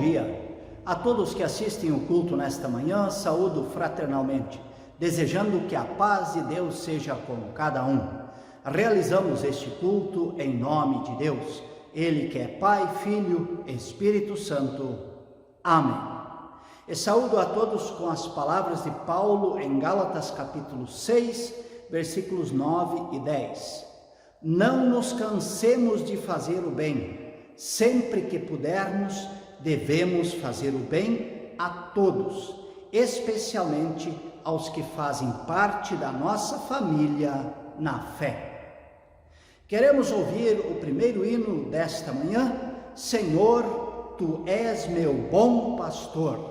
dia. A todos que assistem o culto nesta manhã, saúdo fraternalmente, desejando que a paz de Deus seja com cada um. Realizamos este culto em nome de Deus, Ele que é Pai, Filho, Espírito Santo. Amém. E saúdo a todos com as palavras de Paulo em Gálatas capítulo 6, versículos 9 e 10. Não nos cansemos de fazer o bem, sempre que pudermos, devemos fazer o bem a todos, especialmente aos que fazem parte da nossa família na fé. Queremos ouvir o primeiro hino desta manhã, Senhor, Tu és meu bom pastor.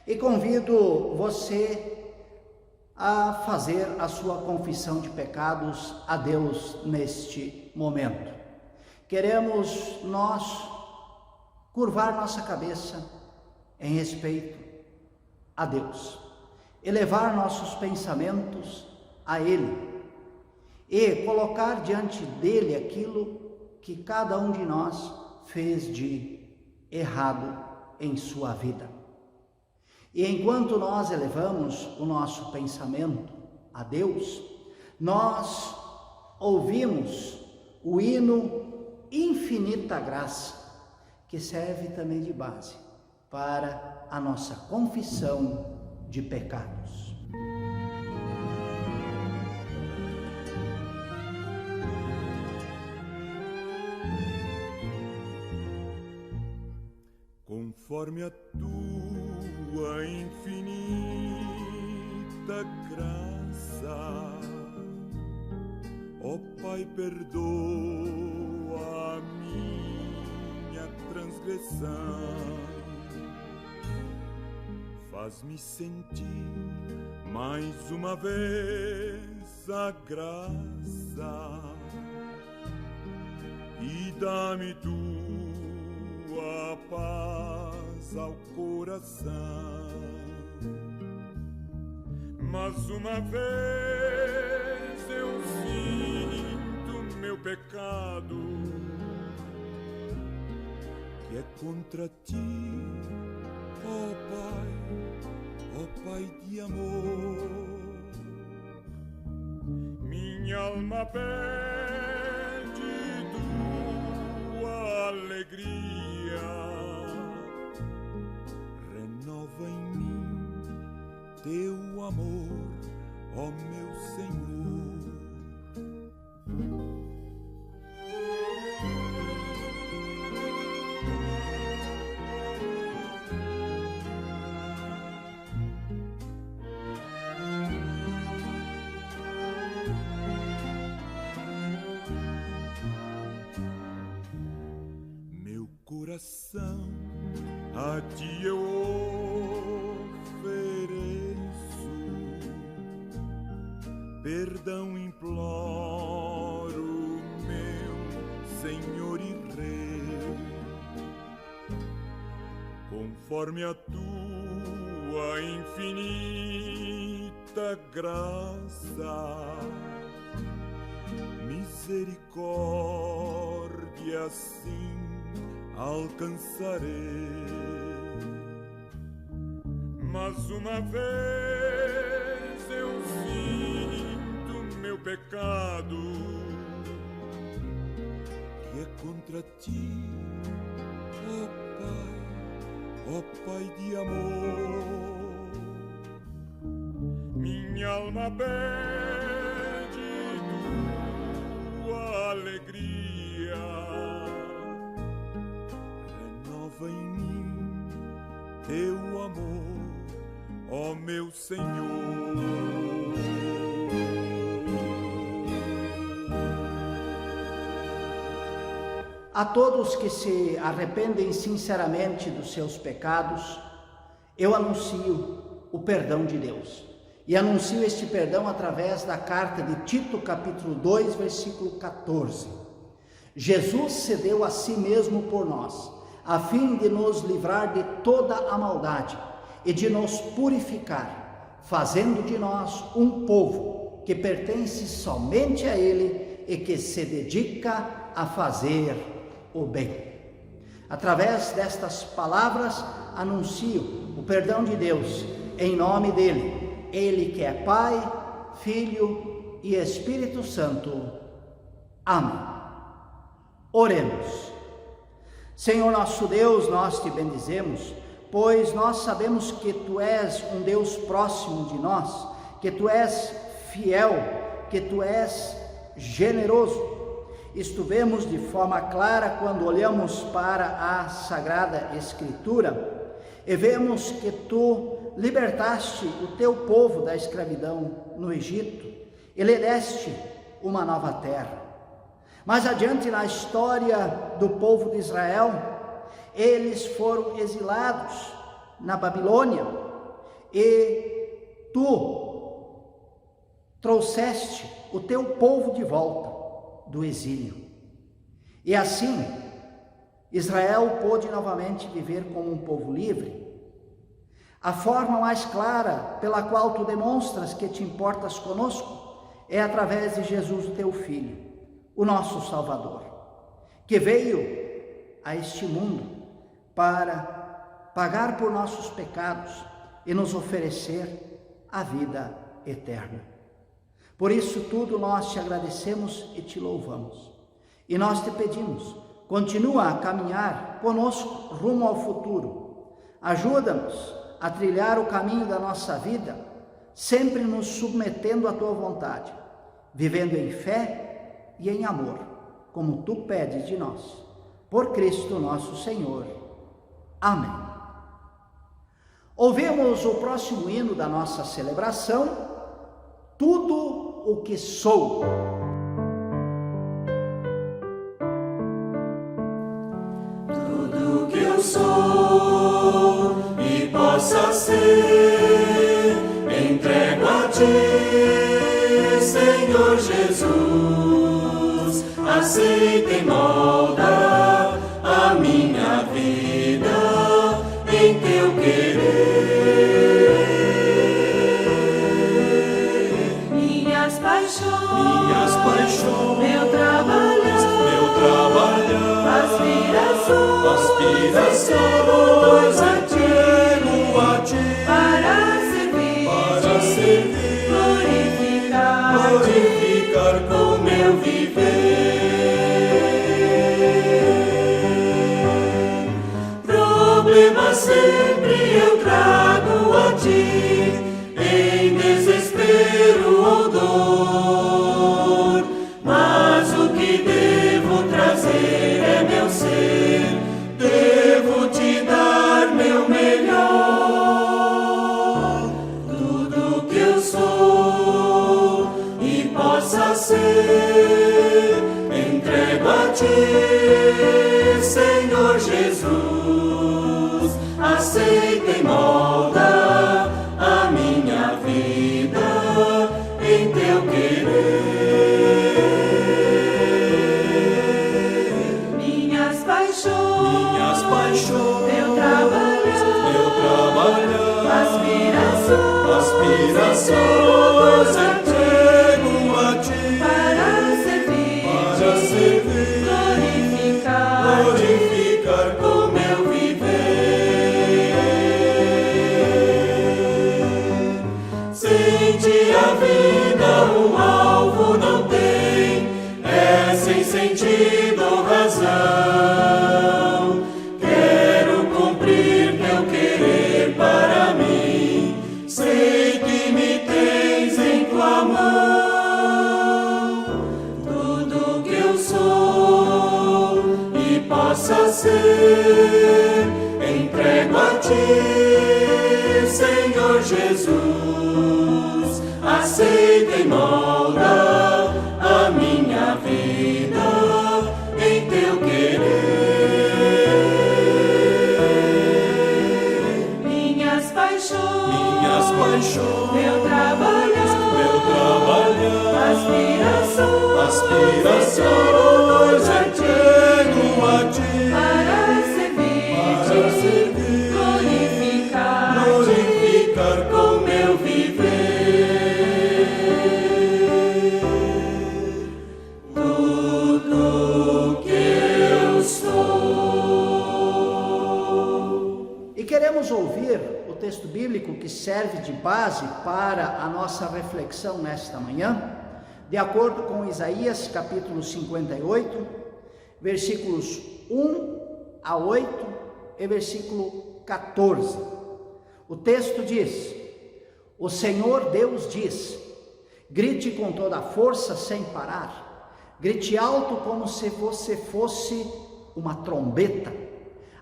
E convido você a fazer a sua confissão de pecados a Deus neste momento. Queremos nós curvar nossa cabeça em respeito a Deus, elevar nossos pensamentos a Ele e colocar diante dele aquilo que cada um de nós fez de errado em sua vida. E enquanto nós elevamos o nosso pensamento a Deus, nós ouvimos o hino Infinita Graça, que serve também de base para a nossa confissão de pecados. Conforme a tua infinita graça, ó Pai, perdoa a minha transgressão, faz-me sentir mais uma vez a graça e dá-me tua paz ao coração. Mas uma vez eu sinto meu pecado, que é contra ti, ó Pai de amor. Minha alma pede tua alegria, renova em mim teu amor, ó meu Senhor. Meu coração a ti eu ofereço, perdão imploro, meu Senhor e Rei, conforme a tua infinita graça, misericórdia assim alcançarei. Mas uma vez eu sinto meu pecado, que é contra ti, ó Pai de amor. Minha alma pede tua alegria, renova em mim teu amor, ó meu Senhor. A todos que se arrependem sinceramente dos seus pecados, eu anuncio o perdão de Deus. E anuncio este perdão através da carta de Tito, capítulo 2, versículo 14. Jesus se deu a si mesmo por nós, a fim de nos livrar de toda a maldade e de nos purificar, fazendo de nós um povo que pertence somente a Ele e que se dedica a fazer o bem. Através destas palavras, anuncio o perdão de Deus em nome dele, Ele que é Pai, Filho e Espírito Santo. Amém. Oremos. Senhor nosso Deus, nós te bendizemos, pois nós sabemos que Tu és um Deus próximo de nós, que Tu és fiel, que Tu és generoso. Isto vemos de forma clara quando olhamos para a Sagrada Escritura e vemos que Tu libertaste o Teu povo da escravidão no Egito e lhe deste uma nova terra. Mais adiante na história do povo de Israel, eles foram exilados na Babilônia e Tu trouxeste o Teu povo de volta do exílio. E assim, Israel pôde novamente viver como um povo livre. A forma mais clara pela qual Tu demonstras que te importas conosco é através de Jesus, o Teu Filho, o nosso Salvador, que veio a este mundo para pagar por nossos pecados e nos oferecer a vida eterna. Por isso tudo nós te agradecemos e te louvamos. E nós te pedimos, continua a caminhar conosco rumo ao futuro. Ajuda-nos a trilhar o caminho da nossa vida, sempre nos submetendo à Tua vontade, vivendo em fé e em amor, como Tu pedes de nós. Por Cristo nosso Senhor. Amém. Ouvimos o próximo hino da nossa celebração, Tudo o que sou. Tudo que eu sou e possa ser, entrego a Ti, Senhor Jesus. Aceita e molda a minha vida em Teu querer. Minhas paixões, meu trabalhar, aspirações, todos a Ti, para servir, glorificar com meu viver. Problemas sempre eu trago a Ti, em desespero ou dor, mas o que devo trazer é meu ser, devo Te dar meu melhor. Tudo que eu sou e possa ser, entrego a Ti, Senhor Jesus. Aceita e molda a minha vida em Teu querer. Minhas paixões, meu trabalhar, aspirações, entrego a Ti, para sentido ou razão. Quero cumprir teu querer para mim. Sei que me tens em tua mão. Tudo que eu sou e possa ser, entrego a ti, Senhor Jesus. Aceita e molda a minha vida em teu querer. Minhas paixões, meu trabalhar, aspirações, entrego a ti, para servir-te, glorificar com meu viver. Tudo que eu sou. E queremos ouvir o texto bíblico que serve de base para a nossa reflexão nesta manhã, de acordo com Isaías capítulo 58, versículos 1 a 8 e versículo 14. O texto diz: o Senhor Deus diz, grite com toda a força sem parar, grite alto como se você fosse uma trombeta,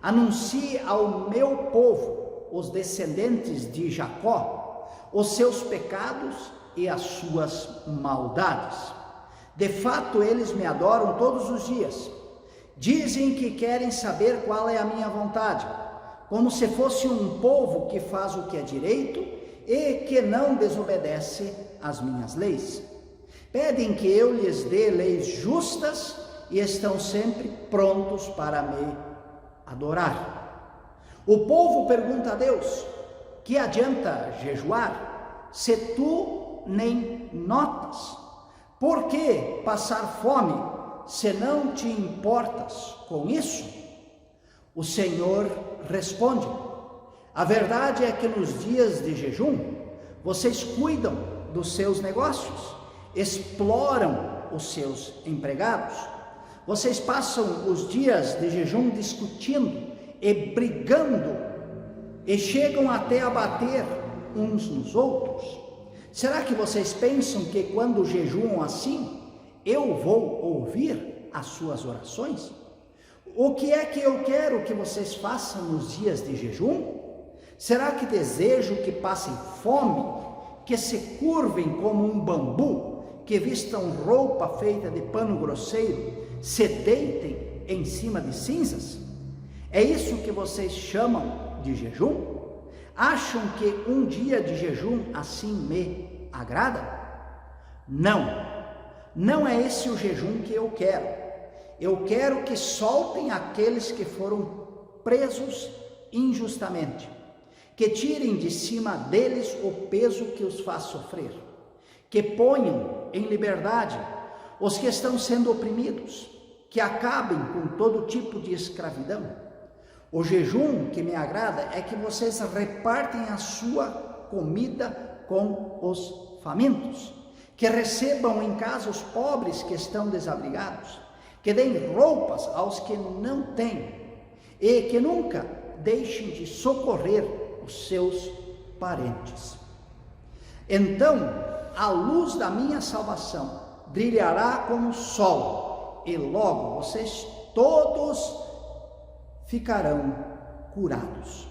anuncie ao meu povo, os descendentes de Jacó, os seus pecados e as suas maldades. De fato, eles me adoram todos os dias. Dizem que querem saber qual é a minha vontade, como se fosse um povo que faz o que é direito e que não desobedece às minhas leis. Pedem que eu lhes dê leis justas e estão sempre prontos para me adorar. O povo pergunta a Deus: que adianta jejuar, se tu nem notas? Por que passar fome, se não te importas com isso? O Senhor responde: a verdade é que nos dias de jejum, vocês cuidam dos seus negócios, exploram os seus empregados. Vocês passam os dias de jejum discutindo e brigando, e chegam até a bater uns nos outros. Será que vocês pensam que quando jejuam assim, eu vou ouvir as suas orações? O que é que eu quero que vocês façam nos dias de jejum? Será que desejo que passem fome, que se curvem como um bambu, que vistam roupa feita de pano grosseiro, se deitem em cima de cinzas? É isso que vocês chamam de jejum? Acham que um dia de jejum assim me agrada? Não é esse o jejum que eu quero. Eu quero que soltem aqueles que foram presos injustamente, que tirem de cima deles o peso que os faz sofrer, que ponham em liberdade os que estão sendo oprimidos, que acabem com todo tipo de escravidão. O jejum que me agrada é que vocês repartem a sua comida com os famintos, que recebam em casa os pobres que estão desabrigados, que deem roupas aos que não têm e que nunca deixem de socorrer os seus parentes. Então, a luz da minha salvação brilhará como o sol, e logo vocês todos ficarão curados.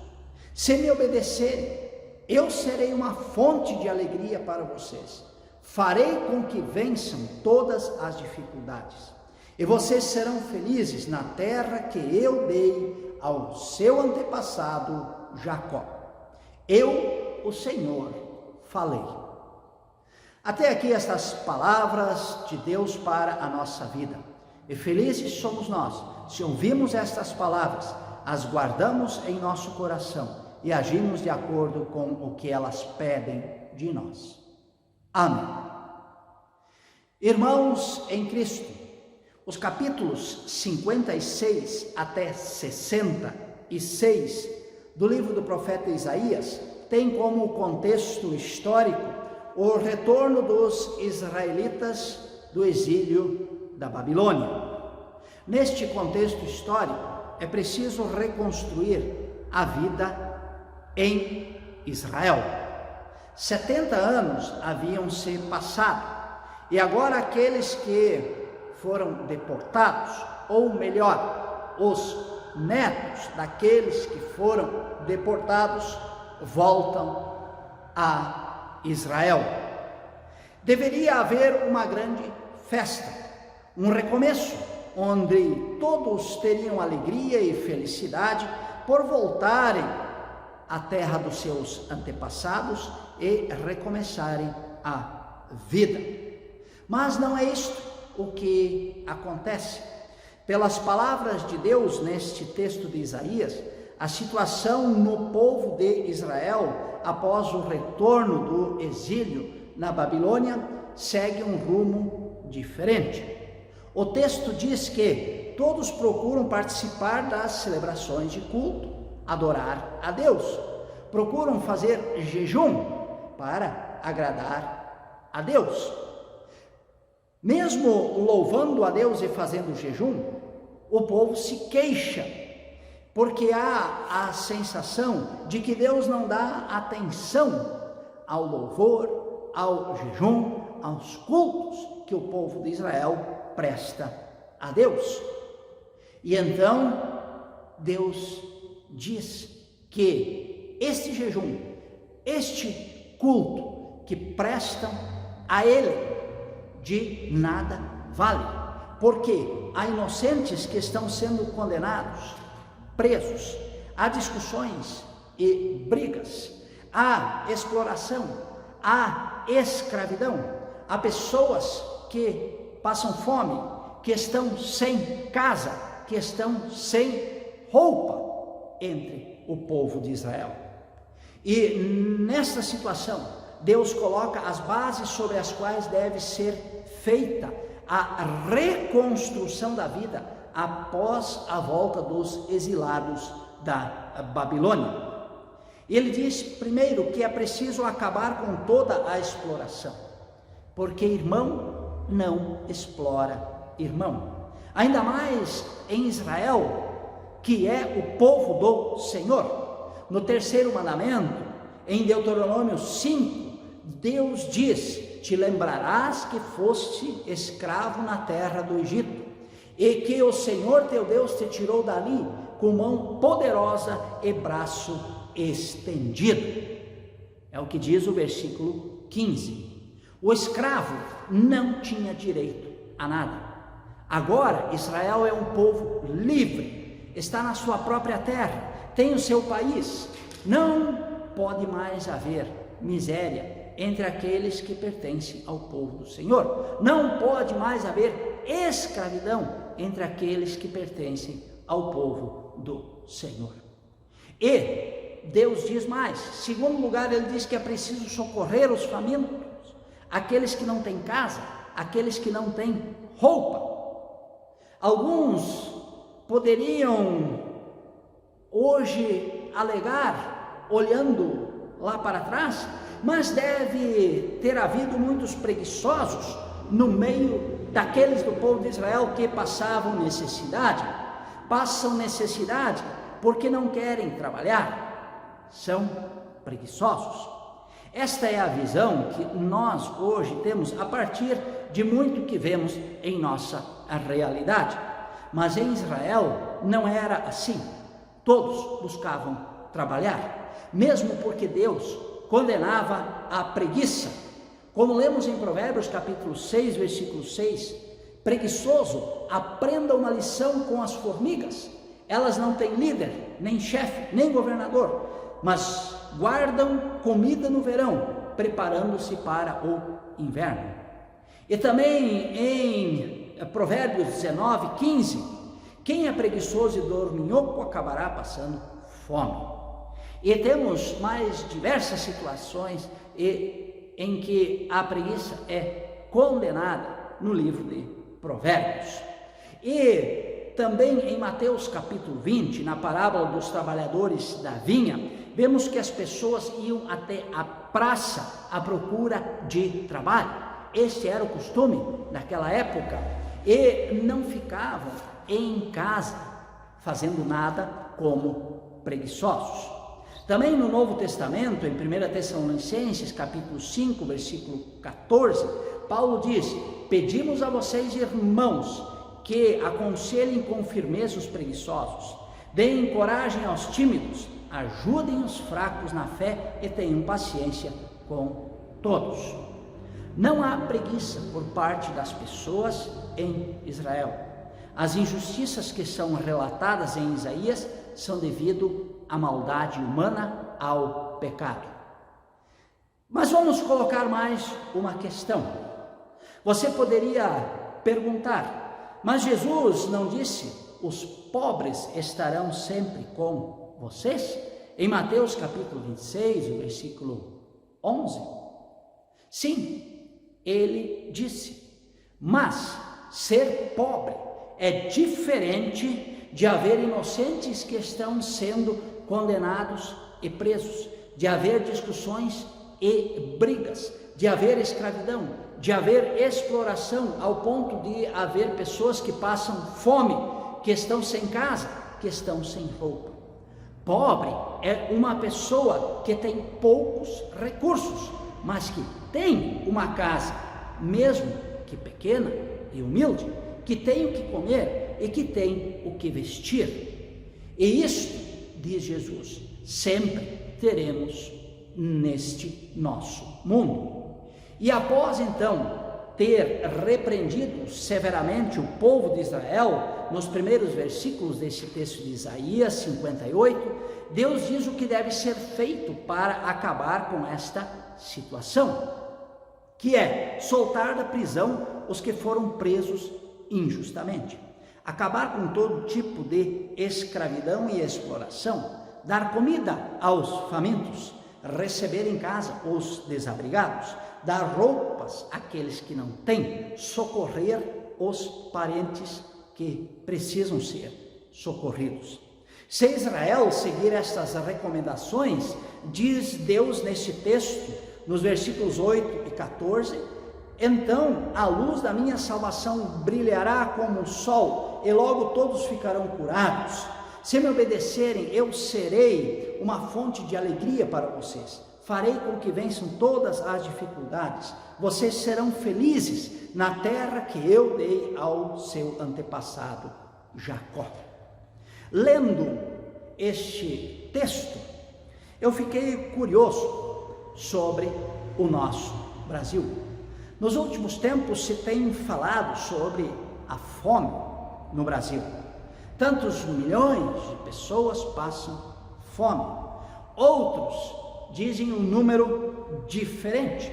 Se me obedecerem, eu serei uma fonte de alegria para vocês. Farei com que vençam todas as dificuldades, e vocês serão felizes na terra que eu dei ao seu antepassado Jacó. Eu, o Senhor, falei. Até aqui estas palavras de Deus para a nossa vida. E felizes somos nós, se ouvimos estas palavras, as guardamos em nosso coração e agimos de acordo com o que elas pedem de nós. Amém. Irmãos em Cristo, os capítulos 56 até 66 do livro do profeta Isaías têm como contexto histórico o retorno dos israelitas do exílio da Babilônia. Neste contexto histórico, é preciso reconstruir a vida em Israel. 70 anos haviam se passado, e agora aqueles que foram deportados, ou melhor, os netos daqueles que foram deportados, voltam a Israel. Deveria haver uma grande festa, um recomeço, onde todos teriam alegria e felicidade por voltarem à terra dos seus antepassados e recomeçarem a vida. Mas não é isto o que acontece. Pelas palavras de Deus neste texto de Isaías, a situação no povo de Israel, após o retorno do exílio na Babilônia, segue um rumo diferente. O texto diz que todos procuram participar das celebrações de culto, adorar a Deus, procuram fazer jejum para agradar a Deus. Mesmo louvando a Deus e fazendo jejum, o povo se queixa, porque há a sensação de que Deus não dá atenção ao louvor, ao jejum, aos cultos que o povo de Israel presta a Deus. E então Deus diz que este jejum, este culto que prestam a Ele, de nada vale, porque há inocentes que estão sendo condenados, presos, há discussões e brigas, há exploração, há escravidão, há pessoas que passam fome, que estão sem casa, que estão sem roupa entre o povo de Israel. E nesta situação, Deus coloca as bases sobre as quais deve ser feita a reconstrução da vida após a volta dos exilados da Babilônia. Ele diz primeiro que é preciso acabar com toda a exploração, porque irmão não explora irmão. Ainda mais em Israel, que é o povo do Senhor. No terceiro mandamento, em Deuteronômio 5, Deus diz: te lembrarás que foste escravo na terra do Egito, e que o Senhor teu Deus te tirou dali com mão poderosa e braço estendido. É o que diz o versículo 15. O escravo não tinha direito a nada. Agora Israel é um povo livre, está na sua própria terra, tem o seu país. Não pode mais haver miséria entre aqueles que pertencem ao povo do Senhor. Não pode mais haver escravidão entre aqueles que pertencem ao povo do Senhor. E Deus diz mais. Em segundo lugar, ele diz que é preciso socorrer os famintos, aqueles que não têm casa, aqueles que não têm roupa. Alguns poderiam hoje alegar, olhando lá para trás, mas deve ter havido muitos preguiçosos no meio daqueles do povo de Israel que passavam necessidade. Passam necessidade porque não querem trabalhar, são preguiçosos. Esta é a visão que nós hoje temos a partir de muito que vemos em nossa realidade. Mas em Israel não era assim. Todos buscavam trabalhar, mesmo porque Deus condenava a preguiça. Como lemos em Provérbios capítulo 6, versículo 6, preguiçoso, aprenda uma lição com as formigas. Elas não têm líder, nem chefe, nem governador, mas guardam comida no verão, preparando-se para o inverno. E também em Provérbios 19, 15, quem é preguiçoso e dorminhoco acabará passando fome. E temos mais diversas situações em que a preguiça é condenada no livro de Provérbios. E também em Mateus capítulo 20, na parábola dos trabalhadores da vinha, vemos que as pessoas iam até a praça à procura de trabalho. Este era o costume naquela época. e não ficavam em casa fazendo nada como preguiçosos. Também no Novo Testamento, em 1 Tessalonicenses, capítulo 5, versículo 14, Paulo diz: pedimos a vocês, irmãos, que aconselhem com firmeza os preguiçosos, deem coragem aos tímidos, ajudem os fracos na fé e tenham paciência com todos. Não há preguiça por parte das pessoas em Israel. As injustiças que são relatadas em Isaías são devido à maldade humana, ao pecado. Mas vamos colocar mais uma questão. Você poderia perguntar: mas Jesus não disse, os pobres estarão sempre com vocês? Em Mateus capítulo 26, o versículo 11. Sim, ele disse, mas ser pobre é diferente de haver inocentes que estão sendo condenados e presos, de haver discussões e brigas, de haver escravidão, de haver exploração, ao ponto de haver pessoas que passam fome, que estão sem casa, que estão sem roupa. Pobre é uma pessoa que tem poucos recursos, mas que tem uma casa, mesmo que pequena e humilde, que tem o que comer e que tem o que vestir. E isto, diz Jesus, sempre teremos neste nosso mundo. E após então ter repreendido severamente o povo de Israel, nos primeiros versículos desse texto de Isaías 58, Deus diz o que deve ser feito para acabar com esta situação, que é soltar da prisão os que foram presos injustamente, acabar com todo tipo de escravidão e exploração, dar comida aos famintos, receber em casa os desabrigados, dar roupas àqueles que não têm, socorrer os parentes que precisam ser socorridos. Se Israel seguir estas recomendações, diz Deus nesse texto, nos versículos 8 e 14, então a luz da minha salvação brilhará como o sol, e logo todos ficarão curados. Se me obedecerem, eu serei uma fonte de alegria para vocês. Farei com que vençam todas as dificuldades. Vocês serão felizes na terra que eu dei ao seu antepassado Jacó. Lendo este texto, eu fiquei curioso sobre o nosso Brasil. Nos últimos tempos se tem falado sobre a fome no Brasil. Tantos milhões de pessoas passam fome. Outros dizem um número diferente.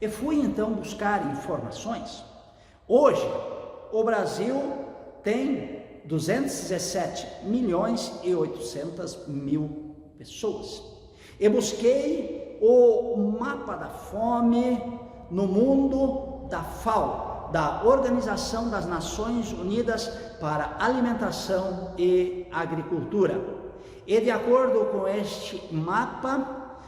E fui então buscar informações. Hoje, o Brasil tem 217 milhões e 800 mil pessoas. E busquei o mapa da fome no mundo da FAO, da Organização das Nações Unidas para Alimentação e Agricultura. E de acordo com este mapa,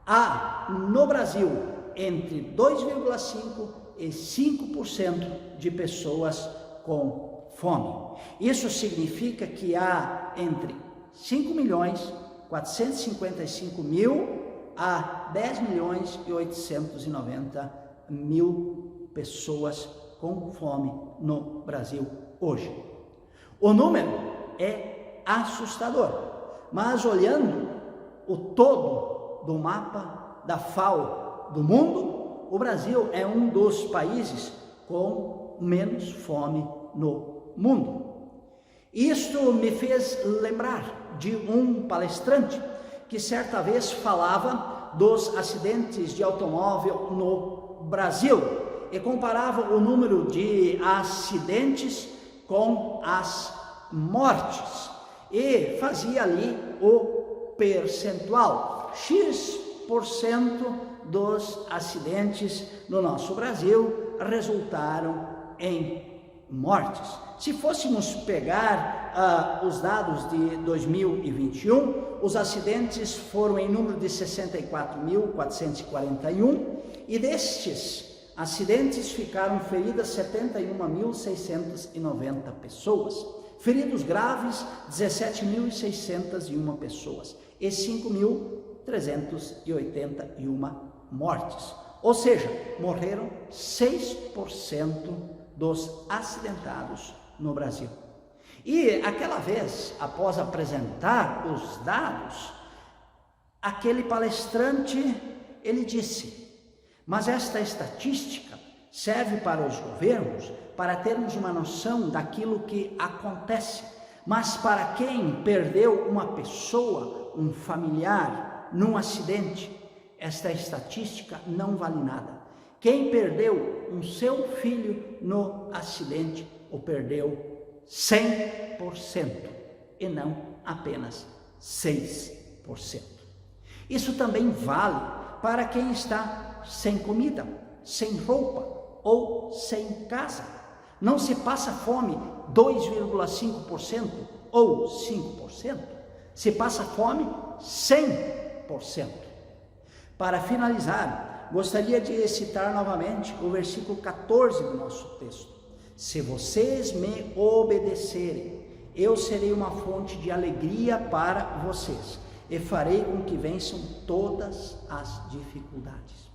há no Brasil entre 2,5% e 5% de pessoas com fome. Isso significa que há entre 5.455.000 a 10.890.000 pessoas com fome no Brasil hoje. O número é assustador, mas olhando o todo do mapa da FAO do mundo, o Brasil é um dos países com menos fome no mundo. Isto me fez lembrar de um palestrante que certa vez falava dos acidentes de automóvel no Brasil e comparava o número de acidentes com as mortes e fazia ali o percentual. X% dos acidentes no nosso Brasil resultaram em mortes. Se fôssemos pegar os dados de 2021, os acidentes foram em número de 64.441 e destes acidentes, ficaram feridas 71.690 pessoas. Feridos graves, 17.601 pessoas. E 5.381 mortes. Ou seja, morreram 6% dos acidentados no Brasil. E aquela vez, após apresentar os dados, aquele palestrante, ele disse: mas esta estatística serve para os governos, para termos uma noção daquilo que acontece, mas para quem perdeu uma pessoa, um familiar, num acidente, esta estatística não vale nada. Quem perdeu um seu filho no acidente, o perdeu 100% e não apenas 6%. Isso também vale para quem está sem comida, sem roupa ou sem casa. Não se passa fome 2,5% ou 5%, se passa fome 100%. Para finalizar, gostaria de citar novamente o versículo 14 do nosso texto. Se vocês me obedecerem, eu serei uma fonte de alegria para vocês e farei com que vençam todas as dificuldades.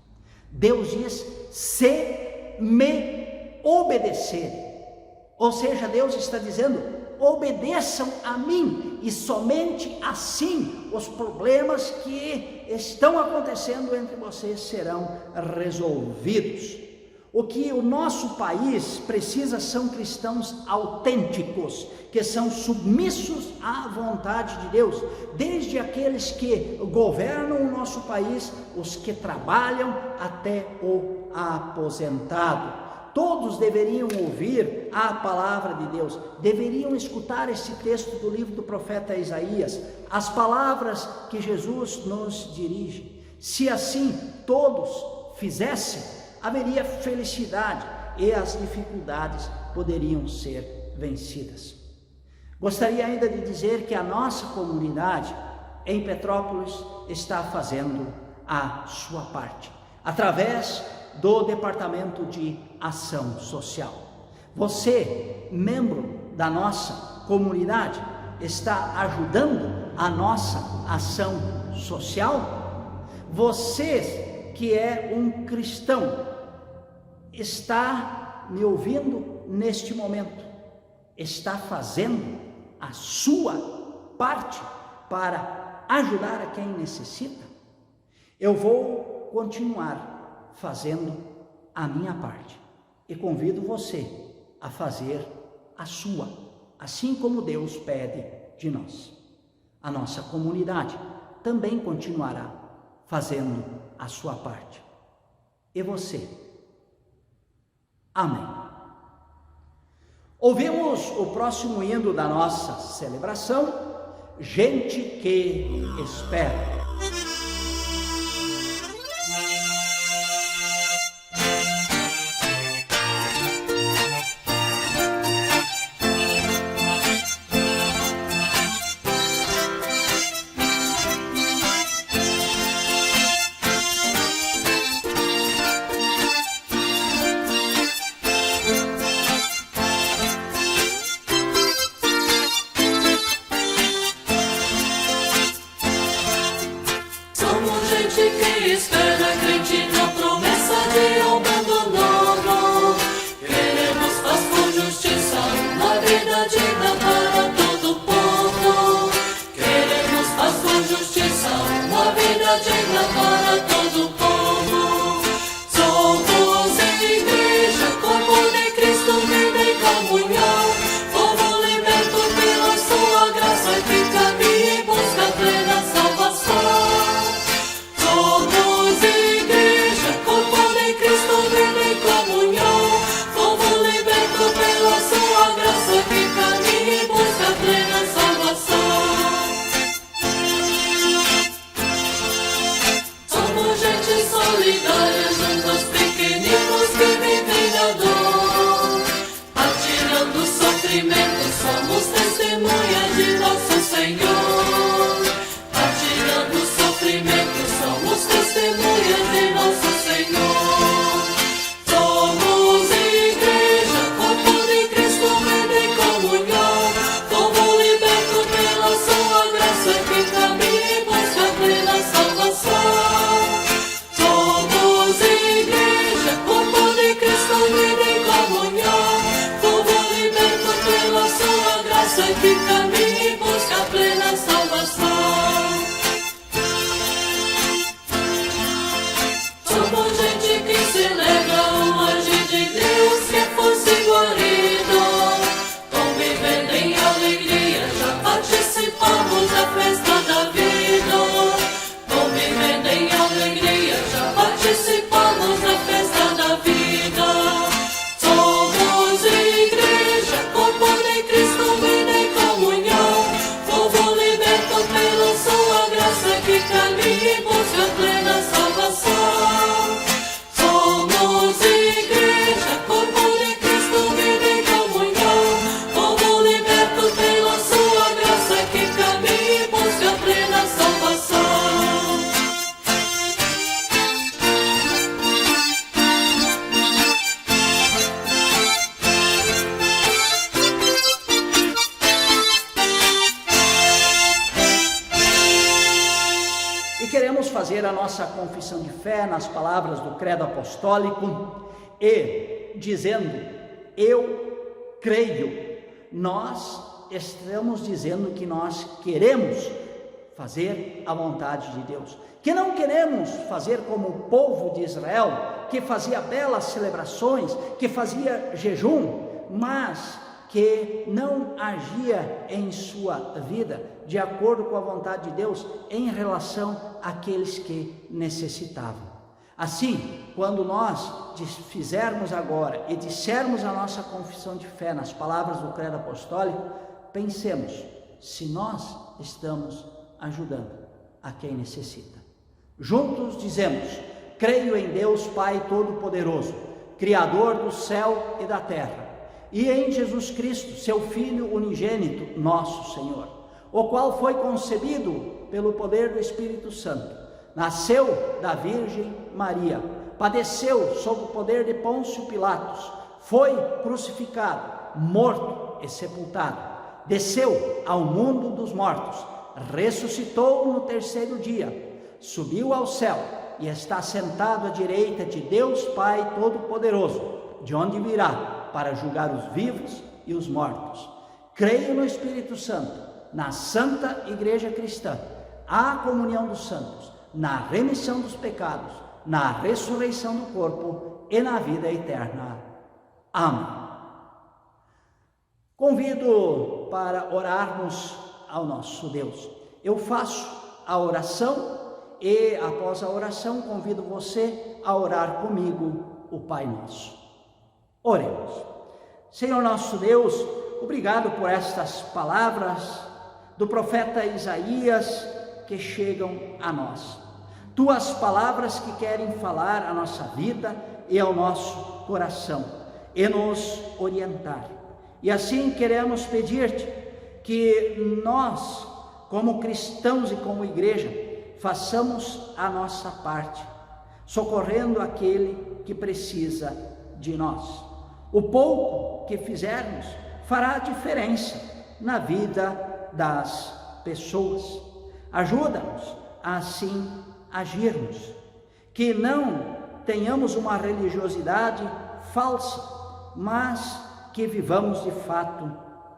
Deus diz: se me obedecerem. Ou seja, Deus está dizendo: obedeçam a mim, e somente assim os problemas que estão acontecendo entre vocês serão resolvidos. O que o nosso país precisa são cristãos autênticos, que são submissos à vontade de Deus, desde aqueles que governam o nosso país, os que trabalham até o aposentado. Todos deveriam ouvir a palavra de Deus, deveriam escutar esse texto do livro do profeta Isaías, as palavras que Jesus nos dirige. Se assim todos fizessem, haveria felicidade e as dificuldades poderiam ser vencidas. Gostaria ainda de dizer que a nossa comunidade em Petrópolis está fazendo a sua parte, através do Departamento de Ação Social. Você, membro da nossa comunidade, está ajudando a nossa ação social? Você que é um cristão, está me ouvindo neste momento, está fazendo a sua parte para ajudar a quem necessita? Eu vou continuar fazendo a minha parte e convido você a fazer a sua, assim como Deus pede de nós. A nossa comunidade também continuará fazendo a sua parte. E você? Amém. Ouvimos o próximo hino da nossa celebração, Gente que Espera. fazer a nossa confissão de fé nas palavras do credo apostólico e dizendo, eu creio, nós estamos dizendo que nós queremos fazer a vontade de Deus, que não queremos fazer como o povo de Israel, que fazia belas celebrações, que fazia jejum, mas que não agia em sua vida de acordo com a vontade de Deus em relação àqueles que necessitavam. Assim, quando nós fizermos agora e dissermos a nossa confissão de fé nas palavras do credo apostólico, pensemos se nós estamos ajudando a quem necessita. Juntos dizemos, creio em Deus Pai Todo-Poderoso, Criador do céu e da terra, e em Jesus Cristo, seu Filho unigênito, nosso Senhor, o qual foi concebido pelo poder do Espírito Santo, nasceu da Virgem Maria, padeceu sob o poder de Pôncio Pilatos, foi crucificado, morto e sepultado, desceu ao mundo dos mortos, ressuscitou no terceiro dia, subiu ao céu e está sentado à direita de Deus Pai Todo-Poderoso, de onde virá para julgar os vivos e os mortos. Creio no Espírito Santo, na Santa Igreja Cristã, a comunhão dos santos, na remissão dos pecados, na ressurreição do corpo e na vida eterna. Amém. Convido para orarmos ao nosso Deus. Eu faço a oração e após a oração convido você a orar comigo o Pai Nosso. Oremos. Senhor nosso Deus, obrigado por estas palavras do profeta Isaías que chegam a nós. Tuas palavras que querem falar à nossa vida e ao nosso coração e nos orientar. E assim queremos pedir-te que nós, como cristãos e como igreja, façamos a nossa parte, socorrendo aquele que precisa de nós. O pouco que fizermos fará diferença na vida das pessoas. Ajuda-nos a assim agirmos, que não tenhamos uma religiosidade falsa, mas que vivamos de fato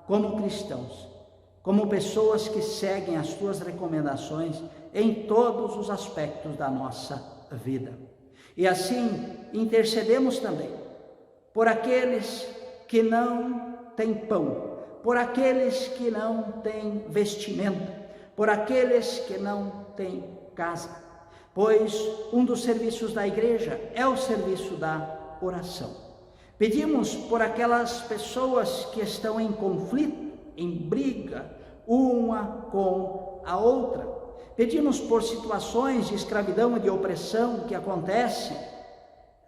como cristãos, como pessoas que seguem as tuas recomendações em todos os aspectos da nossa vida. E assim intercedemos também por aqueles que não têm pão, por aqueles que não têm vestimento, por aqueles que não têm casa, pois um dos serviços da igreja é o serviço da oração. Pedimos por aquelas pessoas que estão em conflito, em briga, uma com a outra. Pedimos por situações de escravidão e de opressão que acontecem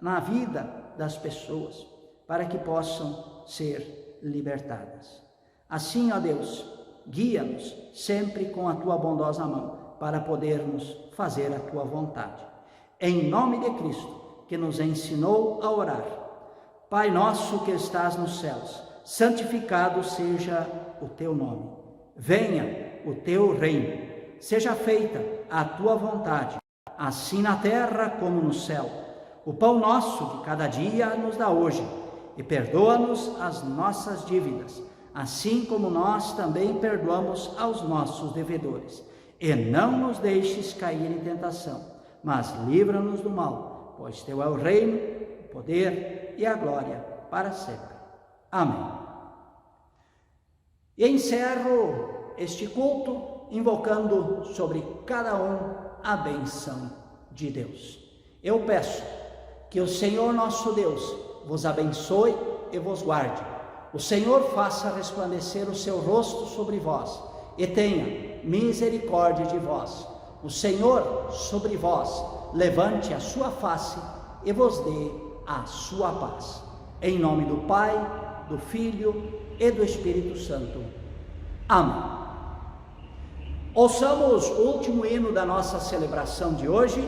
na vida das pessoas, para que possam ser libertadas. Assim, ó Deus, guia-nos sempre com a tua bondosa mão, para podermos fazer a tua vontade. Em nome de Cristo, que nos ensinou a orar. Pai nosso que estás nos céus, santificado seja o teu nome. Venha o teu reino. Seja feita a tua vontade, assim na terra como no céu. O pão nosso de cada dia nos dá hoje, e perdoa-nos as nossas dívidas, assim como nós também perdoamos aos nossos devedores. E não nos deixes cair em tentação, mas livra-nos do mal, pois teu é o reino, o poder e a glória para sempre. Amém. E encerro este culto invocando sobre cada um a bênção de Deus. Eu peço que o Senhor nosso Deus vos abençoe e vos guarde. O Senhor faça resplandecer o seu rosto sobre vós e tenha misericórdia de vós. O Senhor sobre vós levante a sua face e vos dê a sua paz. Em nome do Pai, do Filho e do Espírito Santo. Amém. Ouçamos o último hino da nossa celebração de hoje.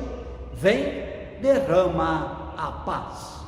Vem, derrama a paz.